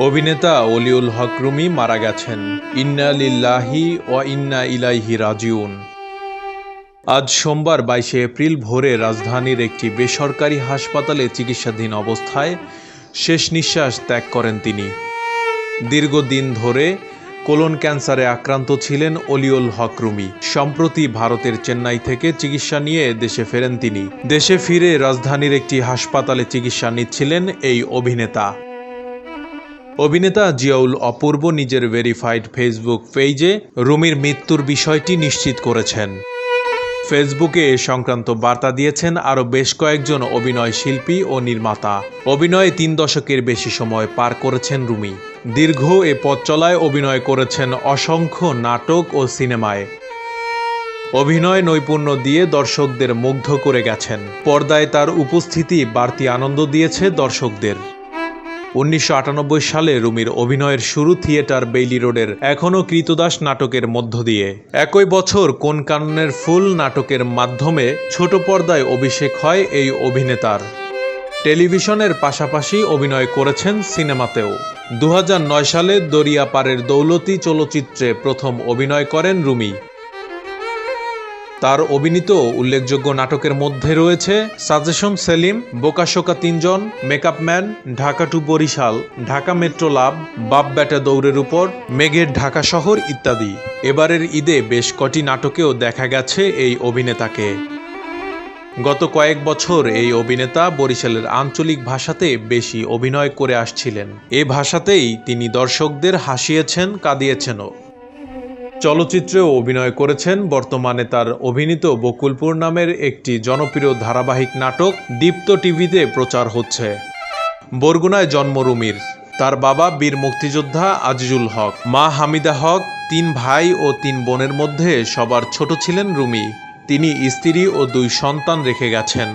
অভিনেতা অলিউল হক রুমি মারা গেছেন। ইন্না লিল্লাহি ওয়া ইন্না ইলাইহি রাজিউন। আজ সোমবার 22 এপ্রিল ভোরে রাজধানীর একটি বেসরকারি হাসপাতালে চিকিৎসাধীন অবস্থায় শেষ নিঃশ্বাস ত্যাগ করেন তিনি। দীর্ঘদিন ধরে কোলন ক্যান্সারে আক্রান্ত ছিলেন অলিউল হক রুমি। সম্প্রতি ভারতের চেন্নাই থেকে চিকিৎসা নিয়ে দেশে ফেরেন তিনি। দেশে ফিরে রাজধানীর একটি হাসপাতালে চিকিৎসা নিচ্ছিলেন এই অভিনেতা জিয়াউল অপূর্ব নিজের ভেরিফাইড ফেসবুক পেজে রুমির মৃত্যুর বিষয়টি নিশ্চিত করেছেন। ফেসবুকে এ সংক্রান্ত বার্তা দিয়েছেন আরও বেশ কয়েকজন অভিনয় শিল্পী ও নির্মাতা। অভিনয়ে 3 দশকের বেশি সময় পার করেছেন রুমি। দীর্ঘ এ পথ চলায় অভিনয় করেছেন অসংখ্য নাটক ও সিনেমায়। অভিনয় নৈপুণ্য দিয়ে দর্শকদের মুগ্ধ করে গেছেন। পর্দায় তার উপস্থিতি বাড়তি আনন্দ দিয়েছে দর্শকদের। 1998 সালে রুমির অভিনয়ের শুরু থিয়েটার বেইলি রোডের এখনো কৃতদাস নাটকের মধ্য দিয়ে। একই বছর কোন কাননের ফুল নাটকের মাধ্যমে ছোট পর্দায় অভিষেক হয় এই অভিনেতার। টেলিভিশনের পাশাপাশি অভিনয় করেছেন সিনেমাতেও। 2009 সালে দরিয়া পারের দৌলতি চলচ্চিত্রে প্রথম অভিনয় করেন রুমি। তার অভিনীত উল্লেখযোগ্য নাটকের মধ্যে রয়েছে সাজেশন সেলিম, বোকাশোকা 3 জন, makeup man, Dhaka to Barishal, Dhaka metro love, বাপ ব্যাটা দৌড়ের উপর, মেঘের ঢাকা শহর ইত্যাদি। এবারের ঈদে বেশ কটি নাটকেও দেখা গেছে এই অভিনেতাকে। গত কয়েক বছর এই অভিনেতা বরিশালের আঞ্চলিক ভাষাতে বেশি অভিনয় করে আসছিলেন। এ ভাষাতেই তিনি দর্শকদের হাসিয়েছেন, কাঁদিয়েছেনও। চলচ্চিত্রেও অভিনয় করেছেন। বর্তমানে তার অভিনীত বকুলপুর নামের একটি জনপ্রিয় ধারাবাহিক নাটক দীপ্ত টিভিতে প্রচার হচ্ছে। বরগুনায় জন্ম রুমির। তার বাবা বীর মুক্তিযোদ্ধা আজিজুল হক, মা হামিদা হক। 3 ভাই ও 3 বোনের মধ্যে সবার ছোট ছিলেন রুমি। তিনি স্ত্রী ও 2 সন্তান রেখে গেছেন।